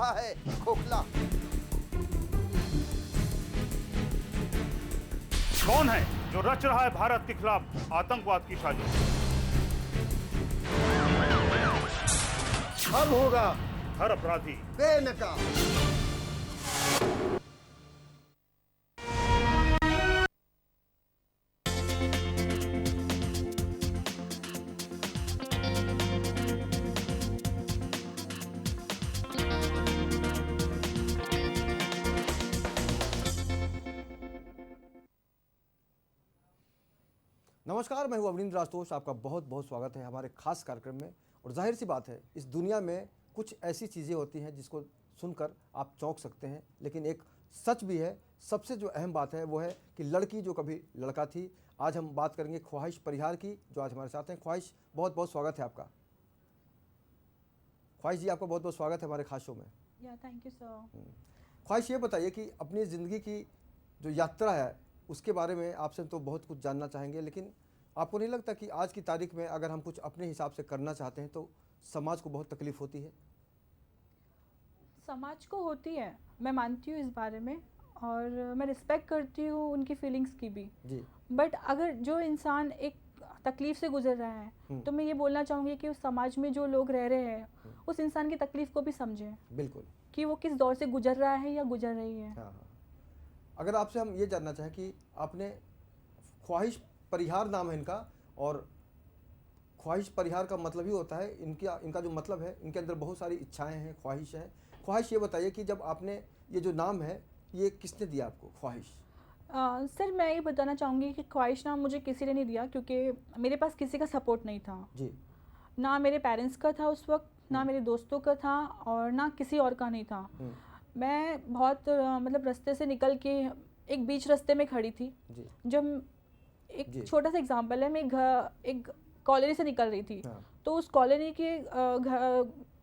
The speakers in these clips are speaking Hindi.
रहा है खोखला। कौन है जो रच रहा है भारत के खिलाफ आतंकवाद की साजिश? अब होगा हर अपराधी बेनकाब। नमस्कार, मैं हूं अवनींद्र राजतोष। आपका बहुत बहुत स्वागत है हमारे खास कार्यक्रम में। और जाहिर सी बात है, इस दुनिया में कुछ ऐसी चीज़ें होती हैं जिसको सुनकर आप चौंक सकते हैं, लेकिन एक सच भी है। सबसे जो अहम बात है वो है कि लड़की जो कभी लड़का थी। आज हम बात करेंगे ख्वाहिश परिहार की, जो आज हमारे साथ हैं। ख्वाहिश, बहुत बहुत स्वागत है आपका। ख्वाहिश जी, आपका बहुत बहुत स्वागत है हमारे खास शो में। Thank you sir. ख्वाहिश, ये बताइए कि अपनी ज़िंदगी की जो यात्रा है उसके बारे में आपसे तो बहुत कुछ जानना चाहेंगे, लेकिन आपको नहीं लगता कि आज की तारीख में अगर हम कुछ अपने हिसाब से करना चाहते हैं तो समाज को बहुत तकलीफ होती है? समाज को होती है, मैं मानती हूँ इस बारे में, और मैं रिस्पेक्ट करती हूँ उनकी फीलिंग्स की भी जी। बट अगर जो इंसान एक तकलीफ से गुजर रहा है तो मैं ये बोलना चाहूँगी कि उस समाज में जो लोग रह रहे हैं उस इंसान की तकलीफ को भी समझें। बिल्कुल। कि वो किस दौर से गुजर रहा है या गुजर रही है। हाँ हाँ। अगर आपसे हम ये जानना चाहें कि आपने ख्वाहिश परिहार नाम है इनका, और ख्वाहिश परिहार का मतलब ही होता है, इनका जो मतलब है, इनके अंदर बहुत सारी इच्छाएं हैं, ख्वाहिश हैं। ख्वाहिश, ये बताइए कि जब आपने ये जो नाम है ये किसने दिया आपको ख्वाहिश? सर मैं ये बताना चाहूँगी कि ख्वाहिश नाम मुझे किसी ने नहीं दिया, क्योंकि मेरे पास किसी का सपोर्ट नहीं था जी। ना मेरे पेरेंट्स का था उस वक्त, ना मेरे दोस्तों का था, और ना किसी और का नहीं था। मैं बहुत मतलब रास्ते से निकल के एक बीच रास्ते में खड़ी थी। जी। जब एक जी। छोटा सा एग्जांपल है, मैं एक कॉलोनी से निकल रही थी। हाँ। तो उस कॉलोनी के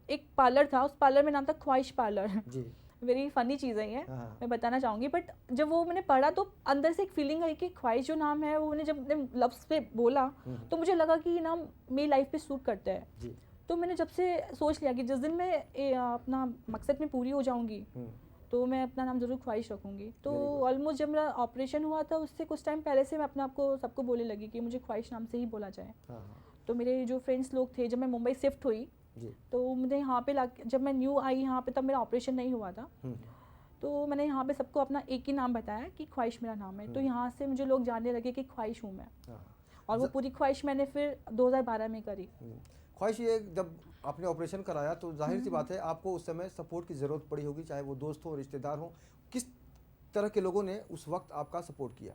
एक पार्लर था, उस पार्लर में नाम था ख्वाहिश पार्लर। जी। वेरी फनी चीज़ है ये, हाँ। मैं बताना चाहूँगी। बट जब वो मैंने पढ़ा तो अंदर से एक फीलिंग आई कि ख्वाहिश जो नाम है वो, मैंने जब लफ्ज़ पे बोला तो मुझे लगा कि ये नाम मेरी लाइफ पे सूट करता है। जी। तो मैंने जब से सोच लिया कि जिस दिन मैं अपना मकसद में पूरी हो जाऊंगी तो मैं अपना नाम ज़रूर ख्वाहिश रखूंगी। तो ऑलमोस्ट जब मेरा ऑपरेशन हुआ था उससे कुछ टाइम पहले से मैं अपने आप को सबको बोलने लगी कि मुझे ख्वाहिश नाम से ही बोला जाए। तो मेरे जो फ्रेंड्स लोग थे, जब मैं मुंबई शिफ्ट हुई तो मुझे यहाँ पे जब मैं न्यू आई यहाँ पे, तब मेरा ऑपरेशन नहीं हुआ था। तो मैंने यहाँ पे सबको अपना एक ही नाम बताया कि ख्वाहिश मेरा नाम है। तो यहाँ से मुझे लोग जानने लगे कि ख्वाहिश हूँ मैं। और वो पूरी ख्वाहिश मैंने फिर 2012 में करी। ख्वाहिश, ये जब आपने ऑपरेशन कराया तो जाहिर सी बात है आपको उस समय सपोर्ट की ज़रूरत पड़ी होगी, चाहे वो दोस्त हो, रिश्तेदार हो। किस तरह के लोगों ने उस वक्त आपका सपोर्ट किया?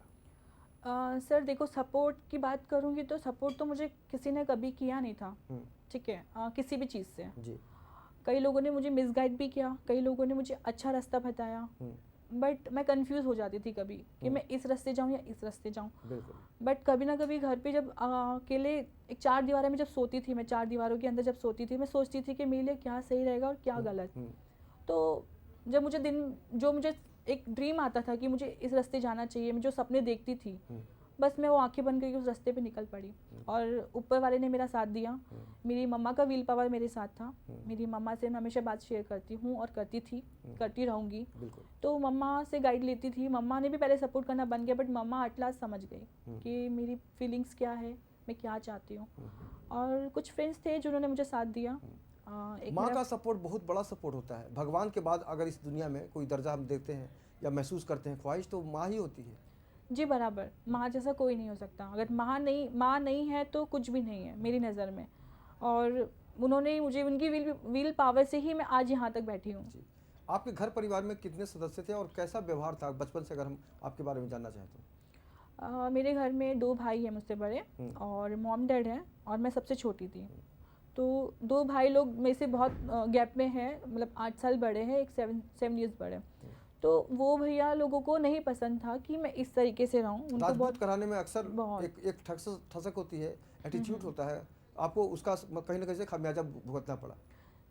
सर देखो, सपोर्ट की बात करूँगी तो सपोर्ट तो मुझे किसी ने कभी किया नहीं था। ठीक है, किसी भी चीज़ से। जी। कई लोगों ने मुझे मिसगाइड भी किया, कई लोगों ने मुझे अच्छा रास्ता बताया, बट मैं कंफ्यूज हो जाती थी कभी कि मैं इस रास्ते जाऊँ या इस रास्ते जाऊँ। बिल्कुल। बट कभी ना कभी घर पे जब अकेले एक 4 दीवारों में जब सोती थी, मैं 4 दीवारों के अंदर जब सोती थी, मैं सोचती थी कि मेरे लिए क्या सही रहेगा और क्या गलत। तो जब मुझे एक ड्रीम आता था कि मुझे इस रास्ते जाना चाहिए, मैं जो सपने देखती थी, बस मैं वो आंखें बंद करके उस रास्ते पे निकल पड़ी। और ऊपर वाले ने मेरा साथ दिया। मेरी मम्मा का विल पावर मेरे साथ था। मेरी मम्मा से मैं हमेशा बात शेयर करती हूँ और करती थी, करती रहूँगी। तो मम्मा से गाइड लेती थी। मम्मा ने भी पहले सपोर्ट करना बंद किया, बट मम्मा एट लास्ट समझ गई कि मेरी फीलिंग्स क्या है, मैं क्या चाहती हूँ। और कुछ फ्रेंड्स थे जिन्होंने मुझे साथ दिया। माँ का सपोर्ट बहुत बड़ा सपोर्ट होता है। भगवान के बाद अगर इस दुनिया में कोई दर्जा हम देखते हैं या महसूस करते हैं, ख्वाहिश तो माँ ही होती है। जी बराबर, माँ जैसा कोई नहीं हो सकता। अगर माँ नहीं है तो कुछ भी नहीं है मेरी नज़र में। और उन्होंने मुझे, उनकी विल पावर से ही मैं आज यहाँ तक बैठी हूँ। आपके घर परिवार में कितने सदस्य थे और कैसा व्यवहार था बचपन से, अगर हम आपके बारे में जानना चाहें तो? मेरे घर में 2 भाई हैं मुझसे बड़े, और मॉम डैड हैं, और मैं सबसे छोटी थी। तो 2 भाई लोग मेरे से बहुत गैप में हैं, मतलब 8 साल बड़े हैं, एक 7 ईयर्स बड़े। तो वो भैया लोगों को नहीं पसंद था कि मैं इस तरीके से रहूं। उनको बहुत कराने में अक्सर एक ठसक होती है, एटीट्यूड होता है। आपको उसका कहीं ना कहीं से खामियाजा भुगतना पड़ा।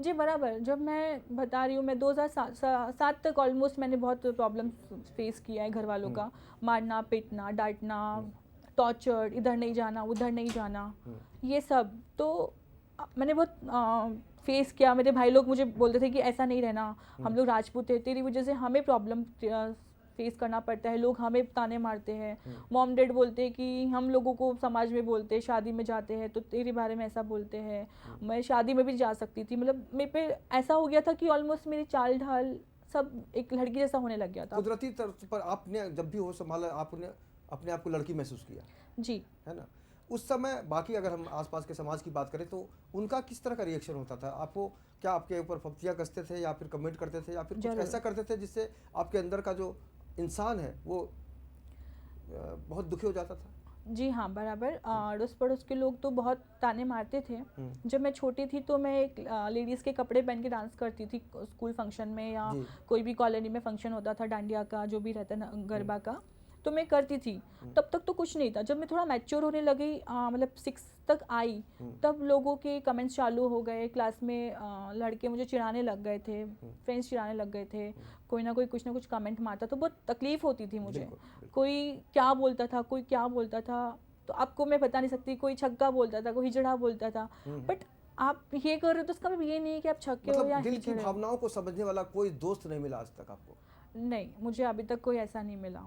जी बराबर, जब मैं बता रही हूँ, मैं 2007 तक ऑलमोस्ट मैंने बहुत प्रॉब्लम फेस किया है घर वालों का। मारना, पीटना, डांटना, टॉर्चर, इधर नहीं जाना, उधर नहीं जाना, ये सब। तो मैंने बहुत फेस किया। मेरे भाई लोग मुझे बोलते थे कि ऐसा नहीं रहना, हम लोग राजपूत हैं, तेरी वजह से हमें प्रॉब्लम फेस करना पड़ता है, लोग हमें ताने मारते हैं। मॉम डैड बोलते हैं कि हम लोगों को समाज में बोलते हैं, शादी में जाते हैं तो तेरे बारे में ऐसा बोलते हैं। मैं शादी में भी जा सकती थी, मतलब मेरे पे ऐसा हो गया था कि ऑलमोस्ट मेरी चाल ढाल सब एक लड़की जैसा होने लग गया था। कुदरती तौर पर आपने जब भी हो संभाला, आपने अपने आप को लड़की महसूस किया, जी। है ना? उस समय बाकी अगर हम आसपास के समाज की बात करें तो उनका किस तरह का रिएक्शन होता था आपको? क्या आपके ऊपर फप्तियाँ कसते थे या फिर कमेंट करते थे या फिर कुछ जरूर। ऐसा करते थे जिससे आपके अंदर का जो इंसान है वो बहुत दुखी हो जाता था? जी हाँ, बराबर। अड़ोस पड़ोस के लोग तो बहुत ताने मारते थे। जब मैं छोटी थी तो मैं एक लेडीज़ के कपड़े पहन के डांस करती थी स्कूल फंक्शन में, या जी। कोई भी कॉलोनी में फंक्शन होता था, डांडिया का जो भी रहता है, गरबा का, तो मैं करती थी। तब तक तो कुछ नहीं था। जब मैं थोड़ा मैच्योर होने लगी, मतलब 6 तक आई, तब लोगों के कमेंट्स चालू हो गए। क्लास में लड़के मुझे चिढ़ाने लग गए थे, फ्रेंड्स चिढ़ाने लग गए थे, कोई ना कोई कुछ ना कुछ कमेंट मारता, तो बहुत तकलीफ होती थी मुझे। बिल्कुल, बिल्कुल। कोई क्या बोलता था, कोई क्या बोलता था, तो आपको मैं बता नहीं सकती। कोई छक्का बोलता था, कोई हिजड़ा बोलता था, बट आप ये कर रहे हो तो इसका मतलब ये नहीं है कि आप छक्के हो या मतलब दिल की हिजड़े हो। भावनाओं को समझने वाला कोई दोस्त नहीं मिला आज तक आपको? नहीं, मुझे अभी तक कोई ऐसा नहीं मिला।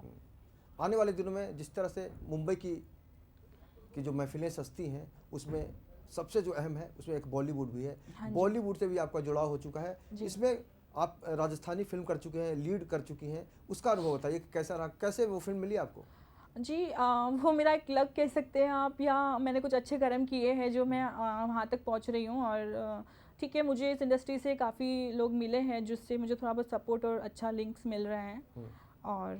आने वाले दिनों में जिस तरह से मुंबई की जो महफिलें सजती हैं उसमें सबसे जो अहम है उसमें एक बॉलीवुड भी है। हाँ जी। बॉलीवुड से भी आपका जुड़ाव हो चुका है। जी। इसमें आप राजस्थानी फिल्म कर चुके हैं, लीड कर चुकी हैं, उसका अनुभव बताइए कि कैसा रहा, कैसे वो फिल्म मिली आपको? जी, वो मेरा एक लक कह सकते हैं आप, या मैंने कुछ अच्छे कर्म किए हैं जो मैं वहाँ तक पहुँच रही हूँ। और ठीक है, मुझे इस इंडस्ट्री से काफ़ी लोग मिले हैं जिससे मुझे थोड़ा बहुत सपोर्ट और अच्छा लिंक्स मिल रहे हैं। और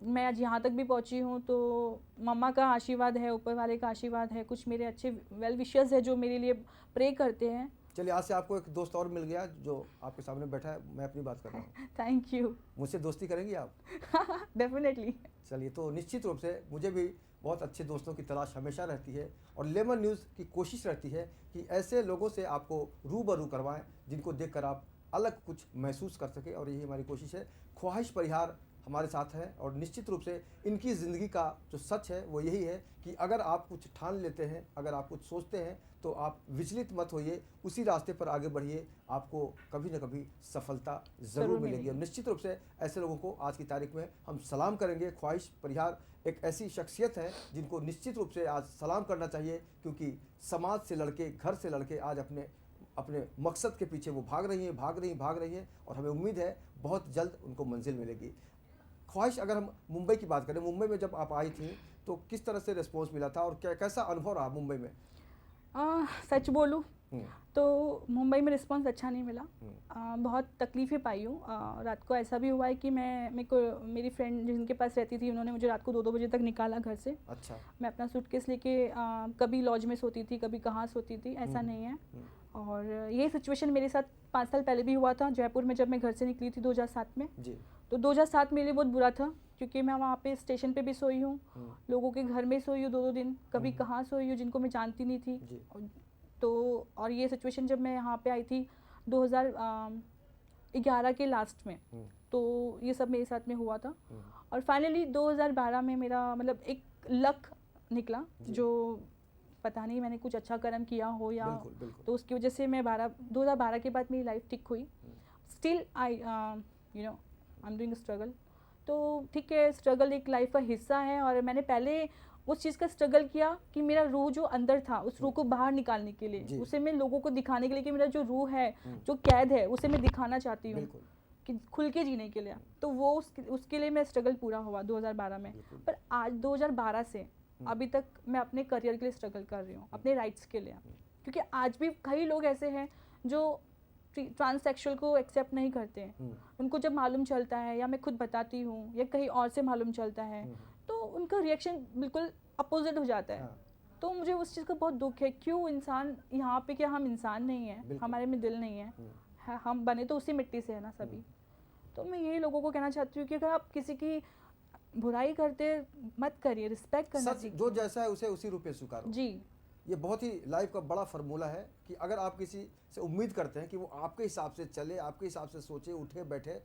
मैं आज यहाँ तक भी पहुँची हूँ तो मम्मा का आशीर्वाद है, ऊपर वाले का आशीर्वाद है, कुछ मेरे अच्छे वेल विशर्स है जो मेरे लिए प्रे करते हैं। चलिए, आज से आपको एक दोस्त और मिल गया जो आपके सामने बैठा है, मैं अपनी बात कर रहा हूँ। Thank you. मुझसे दोस्ती करेंगी आप? डेफिनेटली। चलिए, तो निश्चित रूप से मुझे भी बहुत अच्छे दोस्तों की तलाश हमेशा रहती है और लेमन न्यूज़ की कोशिश रहती है कि ऐसे लोगों से आपको रूबरू करवाएं जिनको देखकर आप अलग कुछ महसूस कर सके, और यही हमारी कोशिश है। ख्वाहिश परिहार हमारे साथ है और निश्चित रूप से इनकी ज़िंदगी का जो सच है वो यही है कि अगर आप कुछ ठान लेते हैं, अगर आप कुछ सोचते हैं तो आप विचलित मत होइए, उसी रास्ते पर आगे बढ़िए, आपको कभी न कभी सफलता ज़रूर मिलेगी। और निश्चित रूप से ऐसे लोगों को आज की तारीख में हम सलाम करेंगे। ख्वाहिश परिहार एक ऐसी शख्सियत है जिनको निश्चित रूप से आज सलाम करना चाहिए, क्योंकि समाज से लड़के, घर से लड़के आज अपने मकसद के पीछे वो भाग रही हैं और हमें उम्मीद है बहुत जल्द उनको मंजिल मिलेगी। ख्वाहिश, अगर हम मुंबई की बात करें, मुंबई में जब आप आई थी तो किस तरह से रिस्पॉन्स मिला था और कैसा अनुभव रहा मुंबई में? सच बोलूँ तो मुंबई में रिस्पांस अच्छा नहीं मिला। बहुत तकलीफ़ें पाई हूँ। रात को ऐसा भी हुआ है कि मेरी फ्रेंड जिनके पास रहती थी, उन्होंने मुझे रात को 2-2 बजे तक निकाला घर से। अच्छा। मैं अपना सूटकेस लेके कभी लॉज में सोती थी, कभी कहाँ सोती थी, ऐसा नहीं है। और ये सिचुएशन मेरे साथ 5 साल पहले भी हुआ था जयपुर में, जब मैं घर से निकली थी 2007 में जी। तो 2007 मेरे लिए बहुत बुरा था क्योंकि मैं वहाँ पे स्टेशन पे भी सोई हूँ, लोगों के घर में सोई हूँ 2-2 दिन, कभी कहाँ सोई हूँ जिनको मैं जानती नहीं थी। तो और ये सिचुएशन जब मैं यहाँ पे आई थी 2011 के लास्ट में, तो ये सब मेरे साथ में हुआ था। और फाइनली 2012 में मेरा मतलब एक लक निकला, जो पता नहीं मैंने कुछ अच्छा कर्म किया हो या बिल्कुल। तो उसकी वजह से मैं 2012 के बाद मेरी लाइफ ठीक हुई। Still I am doing struggle. तो ठीक है, स्ट्रगल एक लाइफ का हिस्सा है और मैंने पहले उस चीज़ का स्ट्रगल किया कि मेरा रूह जो अंदर था, उस रूह को बाहर निकालने के लिए, उसे मैं लोगों को दिखाने के लिए कि मेरा जो रूह है, जो कैद है, उसे मैं दिखाना चाहती हूँ कि खुल के जीने के लिए। तो वो उसके लिए मैं स्ट्रगल पूरा हुआ 2012 में। पर आज 2012 से अभी तक मैं अपने करियर के लिए स्ट्रगल कर रही हूँ, अपने राइट्स के लिए। क्योंकि आज भी कई लोग ऐसे हैं जो ट्रांससेक्सुअल को एक्सेप्ट नहीं करते हैं। उनको जब मालूम चलता है, या मैं खुद बताती हूँ या कहीं और से मालूम चलता है, तो उनका रिएक्शन बिल्कुल अपोजिट हो जाता है। तो मुझे उस चीज़ का बहुत दुख है, क्यों इंसान यहाँ पे, क्या हम इंसान नहीं हैं, हमारे में दिल नहीं है, हम बने तो उसी मिट्टी से है ना सभी। तो मैं यही लोगों को कहना चाहती हूँ कि अगर आप किसी की बुराई करते मत करिए, रिस्पेक्ट करना सीखिए। जो जैसा है उसे उसी रूप में स्वीकारो जी। ये बहुत ही लाइफ का बड़ा फार्मूला है कि अगर आप किसी से उम्मीद करते हैं कि वो आपके हिसाब से चले, आपके हिसाब से सोचे, उठे बैठे,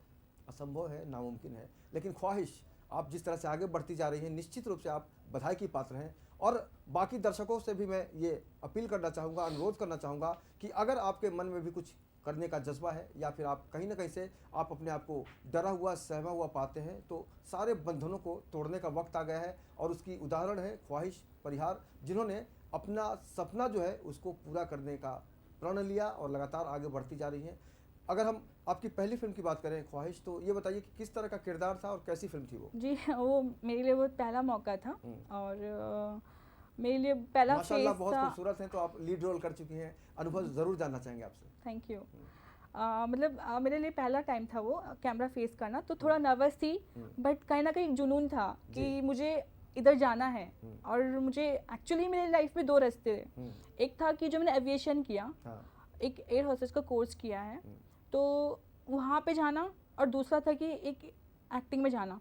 असंभव है, नामुमकिन है। लेकिन ख्वाहिश आप जिस तरह से आगे बढ़ती जा रही हैं, निश्चित रूप से आप बधाई की पात्र हैं। और बाकी दर्शकों से भी मैं ये अपील करना चाहूँगा, अनुरोध करना चाहूँगा कि अगर आपके मन में भी कुछ करने का जज्बा है या फिर आप कहीं ना कहीं से आप अपने आप को डरा हुआ सहमा हुआ पाते हैं, तो सारे बंधनों को तोड़ने का वक्त आ गया है। और उसकी उदाहरण है ख्वाहिश परिहार, जिन्होंने अपना सपना जो है उसको पूरा करने का प्रण लिया और लगातार आगे बढ़ती जा रही हैं। अगर हम आपकी पहली फिल्म की बात करें ख्वाहिश, तो ये बताइए कि किस तरह का किरदार था और कैसी फिल्म थी वो? जी वो मेरे लिए वो पहला मौका था और मेरे लिए पहला माशाल्लाह फेज बहुत था। खूबसूरत हैं, तो आप लीड रोल कर चुकी हैं, अनुभव ज़रूर जानना चाहेंगे आपसे। Thank you. मतलब मेरे लिए पहला टाइम था वो कैमरा फेस करना, तो थोड़ा नर्वस थी, बट कहीं ना कहीं एक जुनून था कि मुझे इधर जाना है। और मुझे एक्चुअली मेरी लाइफ में दो रास्ते थे। एक था कि जो मैंने एविएशन किया, हाँ, एक एयर होस्टेस का कोर्स किया है, तो वहाँ पे जाना, और दूसरा था कि एक एक्टिंग में जाना।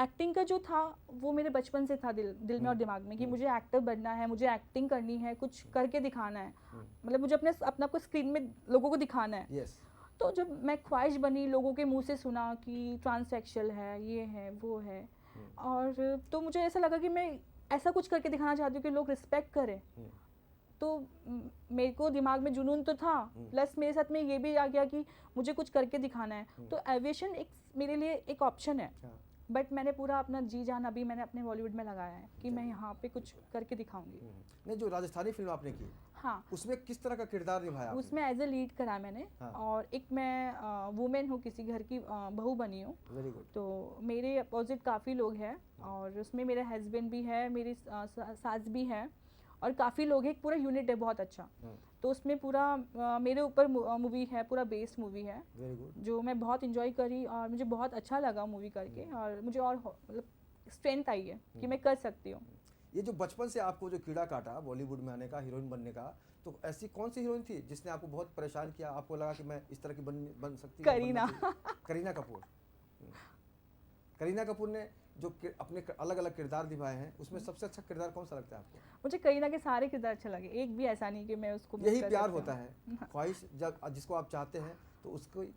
एक्टिंग का जो था वो मेरे बचपन से था दिल में और दिमाग में कि मुझे एक्टर बनना है, मुझे एक्टिंग करनी है, कुछ करके दिखाना है, मतलब मुझे अपना को स्क्रीन में लोगों को दिखाना है। यस, तो जब मैं ख्वाहिश बनी, लोगों के मुंह से सुना कि ट्रांससेक्सुअल है, ये है, वो है, और तो मुझे ऐसा लगा कि मैं ऐसा कुछ करके दिखाना चाहती हूँ कि लोग रिस्पेक्ट करें। तो मेरे को दिमाग में जुनून तो था, प्लस मेरे साथ में ये भी आ गया कि मुझे कुछ करके दिखाना है। तो एविएशन एक मेरे लिए एक ऑप्शन है, बट मैंने पूरा अपना जी जान अभी मैंने अपने बॉलीवुड में लगाया है कि मैं यहाँ पे कुछ करके दिखाऊंगी। नहीं, जो राजस्थानी फिल्म आपने की, हाँ, उसमें किस तरह का किरदार निभाया आपने? उसमें एज ए लीड करा मैंने। हाँ। और एक मैं वुमेन हूँ, किसी घर की बहू बनी हूँ। Very good. तो मेरे अपोजिट काफ़ी लोग हैं, और उसमें मेरे हस्बैंड भी है, मेरी सास भी है, और काफ़ी लोग हैं, एक पूरा यूनिट है बहुत अच्छा। तो उसमें पूरा मेरे ऊपर मूवी है, पूरा बेस्ड मूवी है, वेरी गुड। जो मैं बहुत इंजॉय करी और मुझे बहुत अच्छा लगा मूवी करके, और मुझे और मतलब स्ट्रेंथ आई है कि मैं कर सकती हूँ। ये जो बचपन से आपको जो कीड़ा काटा बॉलीवुड में आने का, हीरोइन बनने का, तो ऐसी कौन सी हीरोइन थी जिसने आपको बहुत परेशान किया, आपको लगा कि मैं इस तरह की बन सकती हूँ? करीना। करीना कपूर। करीना कपूर ने जो अपने अलग अलग किरदार निभाए हैं, उसमें सबसे अच्छा किरदार कौन सा लगता है आपको? मुझे करीना के सारे किरदार अच्छे लगे, एक भी ऐसा नहीं कि मैं उसको यही miss कर प्यार सकती होता हूँ। है। ख्वाहिश जब जिसको आप चाहते हैं तो उसकी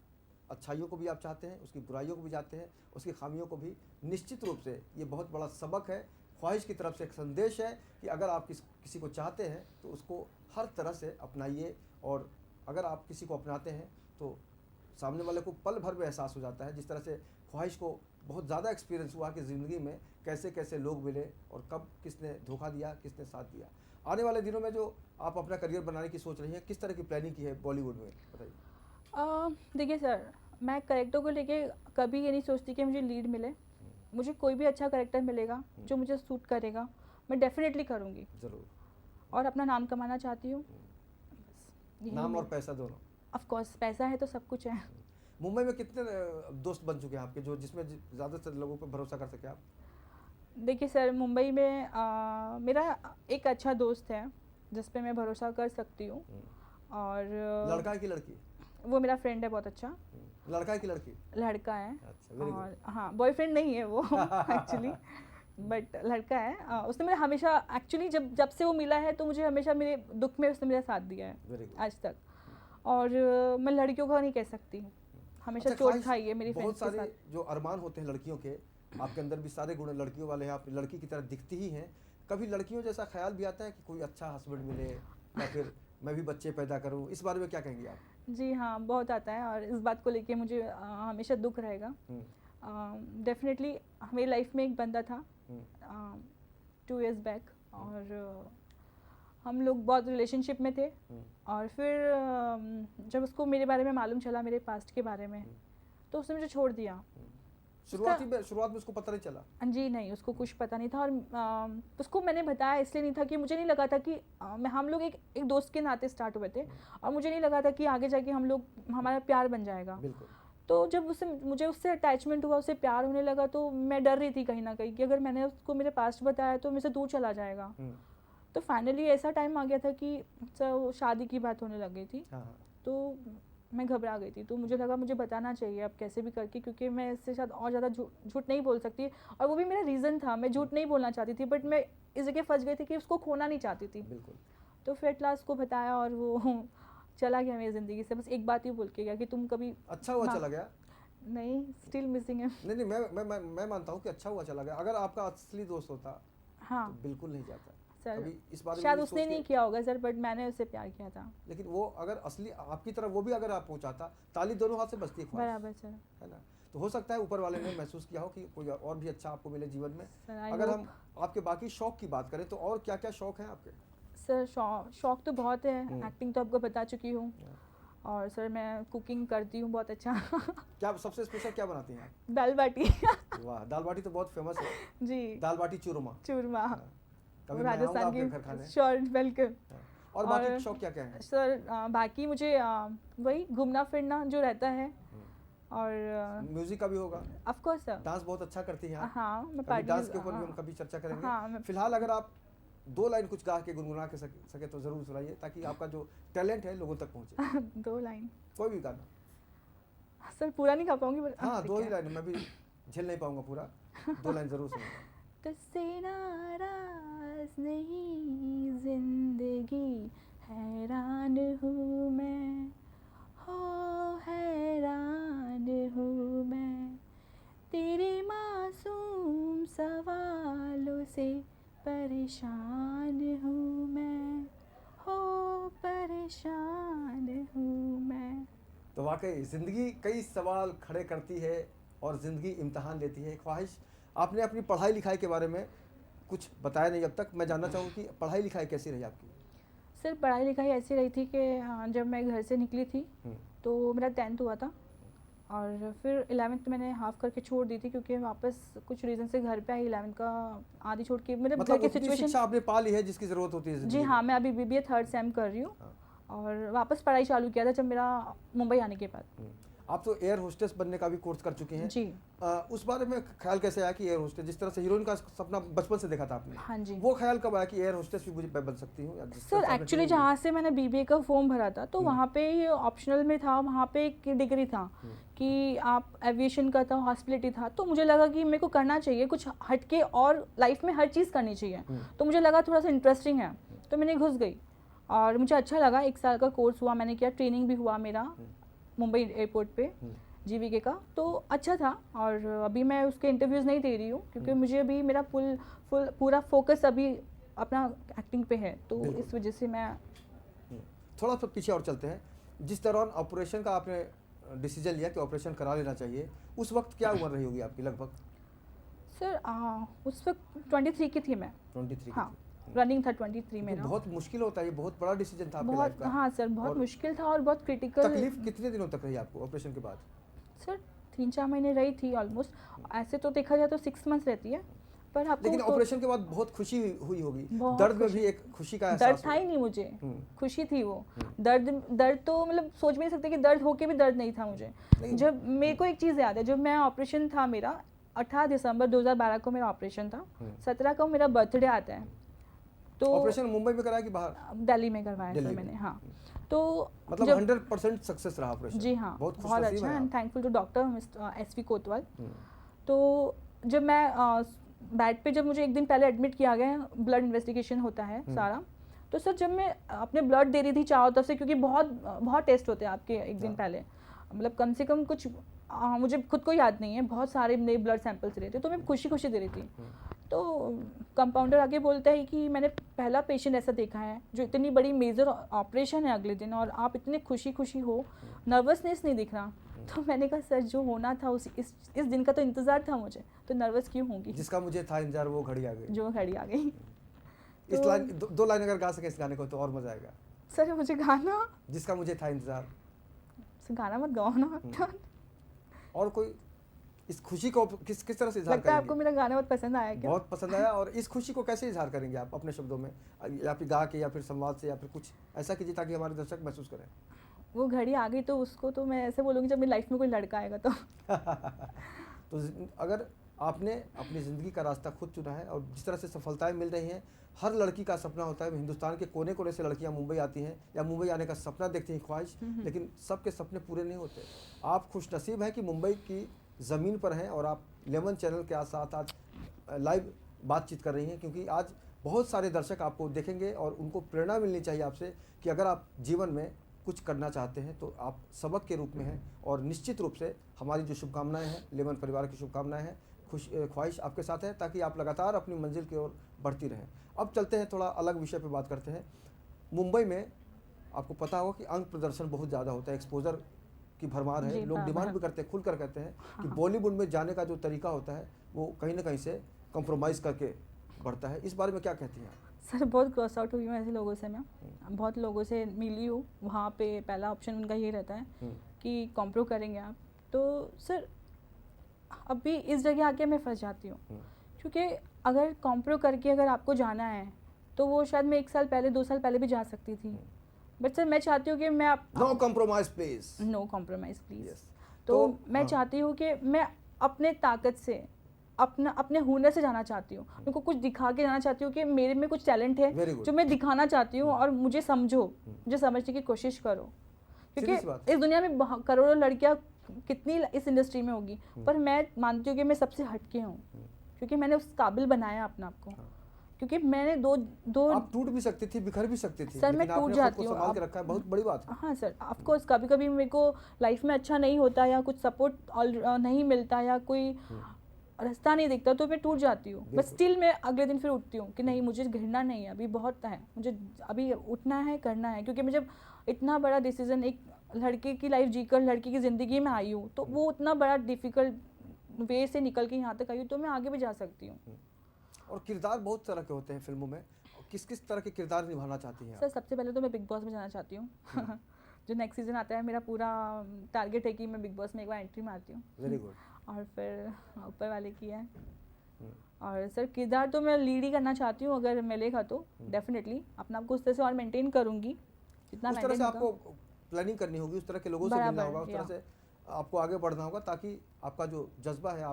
अच्छाइयों को भी आप चाहते हैं, उसकी बुराइयों को भी चाहते हैं, उसकी खामियों को भी। निश्चित रूप से ये बहुत बड़ा सबक है, ख्वाहिश की तरफ से एक संदेश है कि अगर आप किसी को चाहते हैं तो उसको हर तरह से अपनाइए, और अगर आप किसी को अपनाते हैं तो सामने वाले को पल भर में एहसास हो जाता है। जिस तरह से ख्वाहिश को बहुत ज़्यादा एक्सपीरियंस हुआ कि ज़िंदगी में कैसे कैसे लोग मिले और कब किसने धोखा दिया, किसने साथ दिया। आने वाले दिनों में जो आप अपना करियर बनाने की सोच रही हैं, किस तरह की प्लानिंग की है बॉलीवुड में, बताइए। देखिए सर, मैं करेक्टर को लेके कभी ये नहीं सोचती कि मुझे लीड मिले। मुझे कोई भी अच्छा करेक्टर मिलेगा जो मुझे सूट करेगा, मैं डेफिनेटली करूँगी, ज़रूर। और अपना नाम कमाना चाहती हूँ। नाम और पैसा दोनों। ऑफ कोर्स, पैसा है तो सब कुछ है। मुंबई में कितने दोस्त बन चुके हैं आपके, जो जिसमें ज़्यादातर लोगों पर भरोसा कर सके आप? देखिए सर, मुंबई में मेरा एक अच्छा दोस्त है जिस पे मैं भरोसा कर सकती हूँ, और लड़का है कि लड़की? वो मेरा फ्रेंड है बहुत अच्छा। लड़का है कि लड़की? लड़का है। अच्छा, वेरी और गुड। हाँ, बॉयफ्रेंड नहीं है वो एक्चुअली, बट लड़का है। उसने मेरे हमेशा एक्चुअली जब से वो मिला है तो मुझे हमेशा मेरे दुख में उसने मेरा साथ दिया है वेरी गुड। आज तक। और मैं लड़कियों का नहीं कह सकती, हमेशा अच्छा, चोट ख्वाहिश, खाई है मेरी बहुत फ्रेंड्स के सारे साथ। जो अरमान होते हैं लड़कियों के, आपके अंदर भी सारे गुण लड़कियों वाले हैं, आप लड़की की तरह दिखती ही हैं। कभी लड़कियों जैसा ख्याल भी आता है कि कोई अच्छा हस्बैंड मिले, या फिर मैं भी बच्चे पैदा करूं? इस बारे में क्या कहेंगे आप? जी हाँ, बहुत आता है, और इस बात को लेके मुझे हमेशा दुख रहेगा। डेफिनेटली मेरी लाइफ में एक बंदा था 2 years बैक, और हम लोग बहुत रिलेशनशिप में थे, और फिर जब उसको मेरे बारे में मालूम चला, मेरे पास्ट के बारे में, तो उसने मुझे छोड़ दिया। शुरुआत में उसको पता नहीं चला? जी नहीं, उसको कुछ पता नहीं था, और उसको मैंने बताया इसलिए नहीं था कि मुझे नहीं लगा था कि हम लोग एक दोस्त के नाते स्टार्ट हुए थे, और मुझे नहीं लगा था कि आगे जाके हमारा प्यार बन जाएगा। बिल्कुल। तो जब मुझे उससे अटैचमेंट हुआ, उससे प्यार होने लगा, तो मैं डर रही थी कहीं ना कहीं कि अगर मैंने उसको मेरे पास्ट बताया तो मेरे से दूर चला जाएगा। तो फाइनली ऐसा टाइम आ गया था कि शादी की बात होने लग गई थी। हाँ। तो मैं घबरा गई थी, तो मुझे लगा मुझे बताना चाहिए अब कैसे भी करके, क्योंकि मैं इससे शायद और ज़्यादा झूठ नहीं बोल सकती, और वो भी मेरा रीज़न था, मैं झूठ नहीं बोलना चाहती थी, बट मैं इस जगह फंस गई थी कि उसको खोना नहीं चाहती थी। बिल्कुल। तो फिर एट लास्ट को बताया, और वो चला गया मेरी ज़िंदगी से, बस एक बात ही बोल के गया कि तुम कभी। अच्छा हुआ हाँ। चला गया? नहीं, स्टिल मिसिंग है। नहीं नहीं, मैं मानता हूँ कि अच्छा हुआ चला गया। अगर आपका असली दोस्त होता हाँ तो बिल्कुल नहीं जाता। सर, कभी इस बारे में शायद नहीं उसने सोच नहीं के, किया होगा सर, बट मैंने उससे प्यार किया था। लेकिन वो अगर असली आपकी तरफ वो भी अगर आप पहुंचाता, ताली दोनों हाथ से बजती है ख्वाहिश, बराबर सर। है ना। तो हो सकता है ऊपर वाले ने महसूस किया हो कि कोई और भी अच्छा आपको मिले जीवन में। सर आई अगर होप। हम आपके बाकी शौक की बात करें तो और क्या क्या शौक हैं आपके? सर शौक तो बहुत है, एक्टिंग तो आपको बता चुकी हूँ, और सर मैं कुकिंग करती हूँ बहुत अच्छा। क्या सबसे स्पेशल क्या बनाती हैं आप? दाल बाटी। वाह, दाल बाटी तो बहुत फेमस है। जी, दाल बाटी चूरमा। चूरमा। कभी मैं आऊँगा आपके घर खाने। Sure, welcome. और बाकी शौक क्या क्या हैं? सर बाकी मुझे वही घूमना फिरना जो रहता है, और म्यूजिक का भी होगा। Of course sir. डांस बहुत अच्छा करती हैं आप। हाँ मैं कभी पार्टी डांस के ऊपर भी हम कभी चर्चा करेंगे। हाँ, फिलहाल अगर आप 2 लाइन कुछ गा के गुनगुना के सके तो जरूर सुनाइए, ताकि आपका जो टैलेंट है लोगों तक पहुंचे। 2 लाइन कोई भी गाना। सर पूरा नहीं गा पाऊंगी, but हाँ, ठीक 2 है। ही लाइन, मैं भी झेल नहीं पाऊंगा पूरा। 2 लाइन जरूर सुनूंगा। तुझसे नाराज नहीं जिंदगी, हैरान हूँ मैं, हो हैरान हूँ मैं, तेरे मासूम सवालों से परेशान हूँ मैं, हो परेशान हूँ मैं। तो वाकई ज़िंदगी कई सवाल खड़े करती है और ज़िंदगी इम्तिहान लेती है। ख्वाहिश, आपने अपनी पढ़ाई लिखाई के बारे में कुछ बताया नहीं अब तक। मैं जानना चाहूँ कि पढ़ाई लिखाई कैसी रही आपकी? सर पढ़ाई लिखाई ऐसी रही थी कि जब मैं घर से निकली थी तो मेरा 10th हुआ था, और फिर 11th मैंने हाफ करके छोड़ दी थी, क्योंकि वापस कुछ रीज़न से घर पे आई 11th का आधी छोड़ के। मेरे घर मतलब की उतनी सिचुएशन। शिक्षा आपने पा ली है जिसकी ज़रूरत होती है जी ज़िंदगी हाँ, में। मैं अभी BBA 3rd सेम कर रही हूँ, हाँ। और वापस पढ़ाई चालू किया था जब मेरा मुंबई आने के बाद। आप तो एयर होस्टेस बनने का भी कोर्स कर चुकी हैं। जी उस बारे में ख्याल कैसे आया कि एयर होस्टेस, जिस तरह से हीरोइन का सपना बचपन से देखा था आपने, हाँ जी। वो ख्याल कब आया कि एयर होस्टेस भी मुझे मैं बन सकती हूँ? या जिस तरह सर से आपने एक्चुअली training जहाँ से मैंने BBA का फॉर्म भरा था तो वहाँ पे ये ऑप्शनल में था, वहाँ पे एक डिग्री था कि आप एविएशन का था, हॉस्पिटलिटी था, तो मुझे लगा कि मेरे को करना चाहिए कुछ हटके, और लाइफ में हर चीज़ करनी चाहिए। तो मुझे लगा थोड़ा सा इंटरेस्टिंग है, तो मैंने घुस गई और मुझे अच्छा लगा। 1 साल का कोर्स हुआ, मैंने किया, ट्रेनिंग भी हुआ मेरा मुंबई एयरपोर्ट पे GVK का, तो अच्छा था। और अभी मैं उसके इंटरव्यूज़ नहीं दे रही हूँ, क्योंकि मुझे अभी मेरा पूरा फोकस अभी अपना एक्टिंग पे है, तो बिल्कुल। इस वजह से मैं थोड़ा सा पीछे और चलते हैं। जिस दौरान ऑपरेशन का आपने डिसीजन लिया कि ऑपरेशन करा लेना चाहिए, उस वक्त क्या उम्र रही होगी आपकी लगभग? सर उस वक्त 23 की थी मैं। 23 की हाँ, थी। रनिंग था 23 ये मेरा। बहुत मुश्किल होता है, ये बहुत बड़ा डिसीजन था आपकी लाइफ बहुत, का। हाँ सर, बहुत और मुश्किल था और बहुत क्रिटिकल। तकलीफ कितने दिनों तक रही आपको ऑपरेशन के बाद? सर 3-4 महीने रही थी ऑलमोस्ट। ऐसे तो देखा जाए तो 6 मंथ्स रहती है, पर आपको लेकिन तो ऑपरेशन के बाद बहुत खुशी हुई होगी, बहुत दर्द में खुशी। भी एक खुशी का दर्द एहसास था ही नहीं मुझे, हम्म। खुशी थी वो। दर्द तो मतलब सोच भी नहीं सकते कि दर्द होके भी दर्द नहीं था मुझे। नहीं। जब मेरे को एक चीज़ याद है, जब मैं ऑपरेशन था मेरा 18 दिसंबर 2012 को मेरा ऑपरेशन था, 17 को मेरा बर्थडे आता है। तो ऑपरेशन मुंबई में कराया कि बाहर? दिल्ली में करवाया दिल्ली सर में। मैंने। हाँ, तो मतलब जब 100% सक्सेस रहा ऑपरेशन? जी हाँ, बहुत बहुत खुशनसीब अच्छा, हैं एंड आप। Thankful to doctor mister SV Kotwal. तो जब मैं बेड पे, जब मुझे एक दिन पहले एडमिट किया गया, ब्लड इन्वेस्टिगेशन होता है सारा, तो सर जब मैं अपने ब्लड दे रही थी चारों तरफ से, क्योंकि बहुत टेस्ट होते हैं आपके एक दिन पहले, मतलब कम से कम कुछ मुझे खुद को याद नहीं है, बहुत सारे नए ब्लड सैंपल्स रहे थे, तो मैं खुशी खुशी दे रही थी। तो कंपाउंडर आगे बोलता है कि मैंने पहला पेशेंट ऐसा देखा है जो इतनी बड़ी मेजर ऑपरेशन है अगले दिन, और आप इतने खुशी खुशी हो, नर्वसनेस नहीं दिख रहा। तो मैंने कहा सर जो होना था इस दिन का तो इंतज़ार था मुझे, तो नर्वस क्यों होंगी? जिसका मुझे था इंतजार वो घड़ी आ गई। जो घड़ी आ गई। इस तो- लाइन 2 लाइन अगर गा सके इस गाने को तो और मजा आएगा। सर मुझे गाना, जिसका मुझे था इंतजार। गाना मत गाओ ना। और कोई इस खुशी को किस तरह से इजहार लगता है करेंगे? आपको मेरा गाना बहुत पसंद आया क्या? बहुत पसंद आया। और इस खुशी को कैसे इजहार करेंगे आप अपने शब्दों में, या फिर गा के, या फिर संवाद से, या फिर कुछ ऐसा कीजिए ताकि हमारे दर्शक महसूस करें? वो घड़ी आ गई तो उसको तो मैं ऐसे बोलूँगी जब मेरी लाइफ में कोई लड़का आएगा तो। तो अगर आपने अपनी ज़िंदगी का रास्ता खुद चुना है, और जिस तरह से सफलताएं मिल रही हैं, हर लड़की का सपना होता है, हिंदुस्तान के कोने कोने से लड़कियां मुंबई आती हैं या मुंबई आने का सपना देखती हैं, ख्वाहिश, लेकिन सबके सपने पूरे नहीं होते। आप खुशनसीब हैं कि मुंबई की ज़मीन पर हैं और आप लेमन चैनल के साथ आज लाइव बातचीत कर रही हैं, क्योंकि आज बहुत सारे दर्शक आपको देखेंगे और उनको प्रेरणा मिलनी चाहिए आपसे कि अगर आप जीवन में कुछ करना चाहते हैं तो आप सबक के रूप में हैं, और निश्चित रूप से हमारी जो शुभकामनाएं हैं, लेमन परिवार की शुभकामनाएं हैं, ख्वाहिश आपके साथ है ताकि आप लगातार अपनी मंजिल की ओर बढ़ती रहें। अब चलते हैं, थोड़ा अलग विषय पे बात करते हैं। मुंबई में आपको पता होगा कि अंग प्रदर्शन बहुत ज़्यादा होता है, एक्सपोजर की भरमार है, जी, लोग डिमांड भी करते हैं, खुलकर कहते हैं कि बॉलीवुड में जाने का जो तरीका होता है वो कहीं ना कहीं से कंप्रोमाइज़ करके बढ़ता है। इस बारे में क्या कहती हैं आप? सर बहुत क्रॉस आउट हुई हूँ ऐसे लोगों से। मैं बहुत लोगों से मिली हूँ, वहाँ पे पहला ऑप्शन उनका ये रहता है कि कॉम्प्रो करेंगे आप। तो सर अभी इस जगह आके मैं फंस जाती हूँ, क्योंकि अगर कॉम्प्रो करके अगर आपको जाना है तो वो शायद मैं 1 साल पहले 2 साल पहले भी जा सकती थी, बट सर मैं चाहती हूँ कि मैं no compromise please, no compromise please. Yes. तो तो, मैं हाँ। चाहती हूँ कि मैं अपने ताकत से, अपने हुनर से जाना चाहती हूँ, उनको कुछ दिखा के जाना चाहती हूँ कि मेरे में कुछ टैलेंट है Very good. जो मैं दिखाना चाहती हूँ, और मुझे समझो, मुझे समझने की कोशिश करो, क्योंकि सीधी सी बात है। इस दुनिया में करोड़ों लड़कियाँ कितनी इस इंडस्ट्री में होगी, पर मैं मानती हूँ कि मैं सबसे हटके हूँ, क्योंकि मैंने उस काबिल बनाया अपने आप को, क्योंकि मैंने दो आप टूट भी सकती थी, बिखर भी सकती थी, सर मैं लेकिन टूट आपने खुद जाती को हूँ संभाल के रखा है, बहुत बड़ी बात है। हाँ सर, ऑफ कोर्स कभी कभी मेरे को लाइफ में अच्छा नहीं होता या कुछ सपोर्ट नहीं मिलता या कोई रास्ता नहीं दिखता तो मैं टूट जाती हूँ, बट स्टिल मैं अगले दिन फिर उठती हूँ कि नहीं, मुझे घिरना नहीं है, अभी बहुत है, मुझे अभी उठना है, करना है, क्योंकि मैं जब इतना बड़ा डिसीजन एक लड़के की लाइफ जीकर लड़की की ज़िंदगी में आई हूँ, तो वो उतना बड़ा डिफ़िकल्ट वे से निकल के यहाँ तक आई हूँ, तो मैं आगे भी जा सकती हूँ। और किरदार बहुत तरह के होते हैं फिल्मों में, किस किस तरह के किरदार निभाना चाहती हैं सर आप? सबसे पहले तो मैं बिग बॉस में जाना चाहती हूँ। जो नेक्स्ट सीज़न आता है, मेरा पूरा टारगेट है कि मैं बिग बॉस में एक बार एंट्री मारती हूँ। Very good. और फिर ऊपर वाले की है। और सर किरदार तो मैं लीड ही करना चाहती हूँ, अगर मिलेगा तो डेफिनेटली अपना आपको उस तरह से और मेंटेन करूँगी जितना उस तरह से मेंटेन आपको प्लानिंग करनी होगी, उस तरह के लोगों से मिलना होगा, उस तरह से आपको आगे बढ़ना होगा ताकि आपका जो जज्बा है,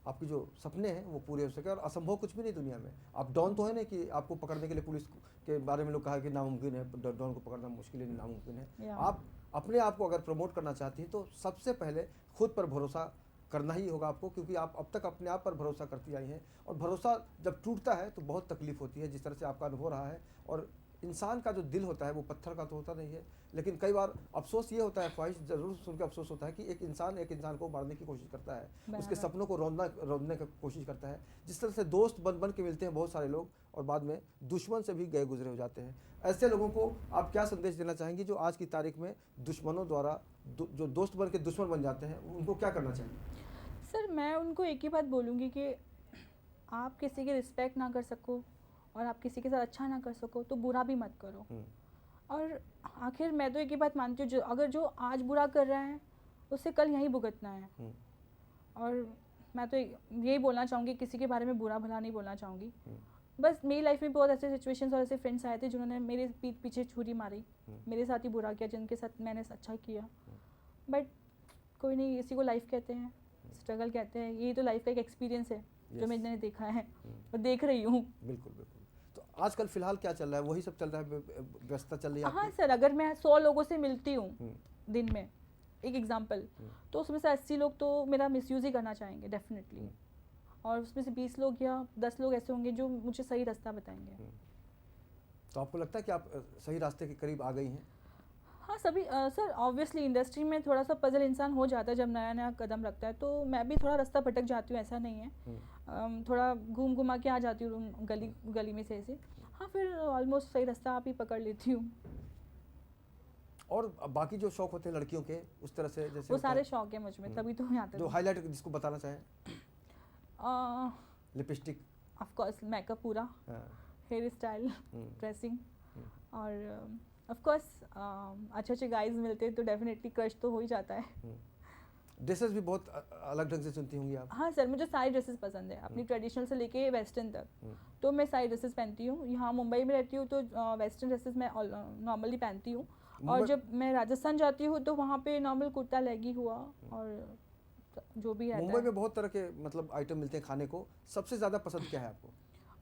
आपकी जो सपने हैं वो पूरे हो सके। और असंभव कुछ भी नहीं दुनिया में। आप डॉन तो है नहीं कि आपको पकड़ने के लिए पुलिस के बारे में लोग कहा कि नामुमकिन है, डॉन को पकड़ना मुश्किल है, नामुमकिन है। आप अपने आप को अगर प्रमोट करना चाहती हैं तो सबसे पहले खुद पर भरोसा करना ही होगा आपको, क्योंकि आप अब तक अपने आप पर भरोसा करती आई हैं, और भरोसा जब टूटता है तो बहुत तकलीफ होती है, जिस तरह से आपका अनुभव रहा है। और इंसान का जो दिल होता है वो पत्थर का तो होता नहीं है, लेकिन कई बार अफसोस ये होता है, ख्वाहिश जरूर सुन के अफसोस होता है कि एक इंसान को मारने की कोशिश करता है, उसके सपनों को रौंदने की कोशिश करता है। जिस तरह से दोस्त बन के मिलते हैं बहुत सारे लोग और बाद में दुश्मन से भी गए गुजरे हो जाते हैं, ऐसे लोगों को आप क्या संदेश देना चाहेंगी जो आज की तारीख में दुश्मनों द्वारा जो दोस्त बन के दुश्मन बन जाते हैं, उनको क्या करना चाहिए? सर मैं उनको एक ही बात बोलूँगी कि आप किसी की रिस्पेक्ट ना कर सको और आप किसी के साथ अच्छा ना कर सको तो बुरा भी मत करो। और आखिर मैं तो एक ही बात मानती हूँ, अगर जो आज बुरा कर रहा है उसे कल यहीं भुगतना है। और मैं तो यही बोलना चाहूँगी, किसी के बारे में बुरा भला नहीं बोलना चाहूँगी। बस मेरी लाइफ में बहुत ऐसे सिचुएशंस और ऐसे फ्रेंड्स आए थे जिन्होंने मेरे पीठ पीछे छुरी मारी, मेरे साथ ही बुरा किया, जिनके साथ मैंने अच्छा किया। बट कोई नहीं, इसी को लाइफ कहते हैं, स्ट्रगल कहते हैं, यही तो लाइफ का एक एक्सपीरियंस है जो मैंने देखा है और देख रही हूँ। बिल्कुल बिल्कुल। तो आजकल फिलहाल क्या चल रहा है? वही सब चल रहा है, व्यस्तता चल रही है? हाँ सर, अगर मैं 100 लोगों से मिलती हूँ दिन में, एक एग्जांपल, तो उसमें से 80 लोग तो मेरा मिसयूज़ ही करना चाहेंगे डेफिनेटली, और उसमें से 20 लोग या 10 लोग ऐसे होंगे जो मुझे सही रास्ता बताएंगे। तो आपको लगता है कि आप सही रास्ते के करीब आ गई हैं? हाँ सभी सर, ऑब्वियसली इंडस्ट्री में थोड़ा सा पजल इंसान हो जाता है जब नया नया कदम रखता है, तो मैं भी थोड़ा रास्ता भटक जाती हूँ, ऐसा नहीं है। थोड़ा घूम घुमा के आ जाती हूँ गली में से ऐसे। हाँ फिर ऑलमोस्ट सही रास्ता आप ही पकड़ लेती हूँ। और बाकी जो शौक होते हैं लड़कियों के, उस तरह से जैसे वो सारे शौक है मुझ में, तभी तो यहाँ जो तक। हाईलाइट जिसको बताना चाहें? लिपस्टिक, ऑफ कोर्स मेकअप पूरा, हेयर स्टाइल, ड्रेसिंग, और ऑफ कोर्स अच्छे अच्छे गाइज मिलते हैं तो डेफिनेटली क्रश तो हो ही जाता है। ड्रेसेस भी बहुत अलग ढंग से चुनती होंगी आप? हाँ सर, मुझे सारी ड्रेसेस पसंद है, अपनी ट्रेडिशनल से लेके वेस्टर्न तक। तो मैं सारी ड्रेसेस पहनती हूँ। यहाँ मुंबई में रहती हूँ तो वेस्टर्न ड्रेसेस मैं नॉर्मली पहनती हूँ, और जब मैं राजस्थान जाती हूँ तो वहाँ पे नॉर्मल कुर्ता लेगी हुआ और जो भी रहता है। मुंबई में बहुत तरह के मतलब आइटम मिलते हैं खाने को, सबसे ज़्यादा पसंद क्या है आपको?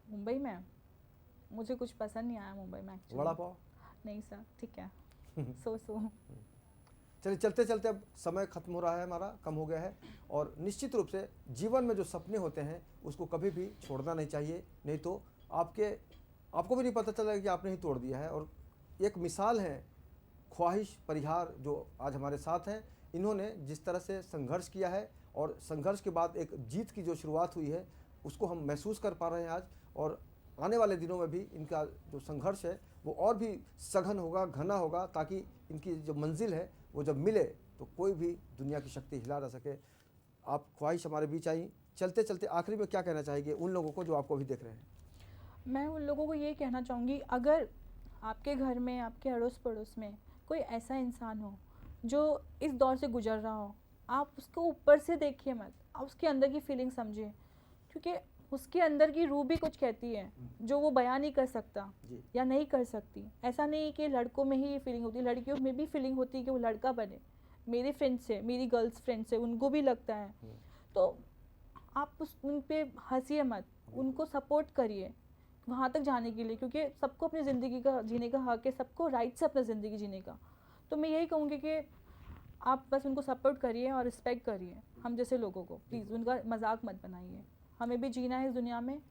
मुंबई में मुझे कुछ पसंद नहीं आया मुंबई में एक्चुअली। वड़ा पाव? नहीं सर, ठीक है। सो चलिए, चलते चलते अब समय खत्म हो रहा है हमारा, कम हो गया है। और निश्चित रूप से जीवन में जो सपने होते हैं उसको कभी भी छोड़ना नहीं चाहिए, नहीं तो आपको भी नहीं पता चलेगा कि आपने ही तोड़ दिया है। और एक मिसाल है ख्वाहिश परिहार जो आज हमारे साथ हैं, इन्होंने जिस तरह से संघर्ष किया है और संघर्ष के बाद एक जीत की जो शुरुआत हुई है उसको हम महसूस कर पा रहे हैं आज। और आने वाले दिनों में भी इनका जो संघर्ष है वो और भी सघन होगा, घना होगा, ताकि इनकी जो मंजिल है वो जब मिले तो कोई भी दुनिया की शक्ति हिला ना सके। आप ख्वाहिश हमारे बीच आई, चलते चलते आखिरी में क्या कहना चाहेंगे उन लोगों को जो आपको अभी देख रहे हैं? मैं उन लोगों को ये कहना चाहूँगी, अगर आपके घर में, आपके अड़ोस पड़ोस में कोई ऐसा इंसान हो जो इस दौर से गुजर रहा हो, आप उसको ऊपर से देखिए मत, आप उसके अंदर की फीलिंग समझिए, क्योंकि उसके अंदर की रूह भी कुछ कहती है जो वो बयान नहीं कर सकता या नहीं कर सकती। ऐसा नहीं कि लड़कों में ही ये फीलिंग होती है, लड़कियों में भी फीलिंग होती है कि वो लड़का बने। मेरे फ्रेंड्स है, मेरी गर्ल्स फ्रेंड्स है, उनको भी लगता है। तो आप उन पे हंसिए मत, उनको सपोर्ट करिए वहाँ तक जाने के लिए, क्योंकि सबको अपनी ज़िंदगी का जीने का हक है, सबको राइट है अपनी ज़िंदगी जीने का। तो मैं यही कहूँगी कि आप बस उनको सपोर्ट करिए और रिस्पेक्ट करिए हम जैसे लोगों को, प्लीज़ उनका मजाक मत बनाइए। हमें भी जीना है इस दुनिया में,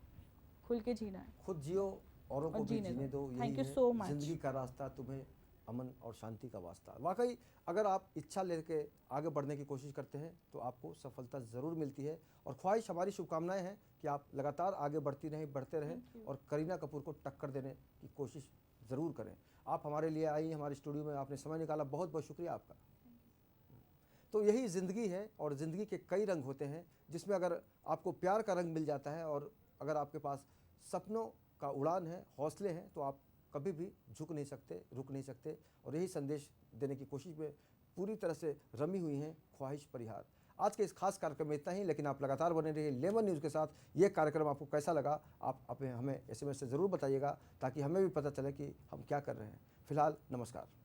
खुल के जीना है। खुद जियो, औरों को भी जीने दो। यही थैंक यू है सो मच। जिंदगी का रास्ता, तुम्हें अमन और शांति का वास्ता। वाकई अगर आप इच्छा लेके आगे बढ़ने की कोशिश करते हैं तो आपको सफलता ज़रूर मिलती है। और ख्वाहिश, हमारी शुभकामनाएं हैं कि आप लगातार आगे बढ़ती रहें, बढ़ते रहें और करीना कपूर को टक्कर देने की कोशिश ज़रूर करें। आप हमारे लिए आई, हमारे स्टूडियो में आपने समय निकाला, बहुत बहुत शुक्रिया आपका। तो यही ज़िंदगी है और ज़िंदगी के कई रंग होते हैं, जिसमें अगर आपको प्यार का रंग मिल जाता है और अगर आपके पास सपनों का उड़ान है, हौसले हैं, तो आप कभी भी झुक नहीं सकते, रुक नहीं सकते। और यही संदेश देने की कोशिश में पूरी तरह से रमी हुई हैं ख्वाहिश परिहार। आज के इस खास कार्यक्रम में इतना ही, लेकिन आप लगातार बने रहिए लेमन न्यूज़ के साथ। ये कार्यक्रम आपको कैसा लगा आप हमें SMS से ज़रूर बताइएगा, ताकि हमें भी पता चले कि हम क्या कर रहे हैं। फिलहाल नमस्कार।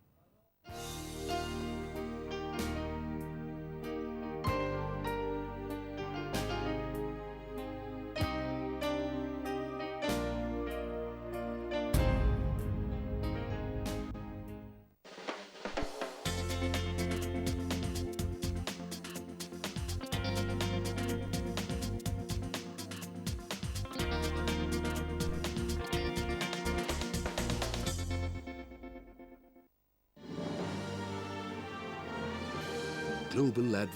Global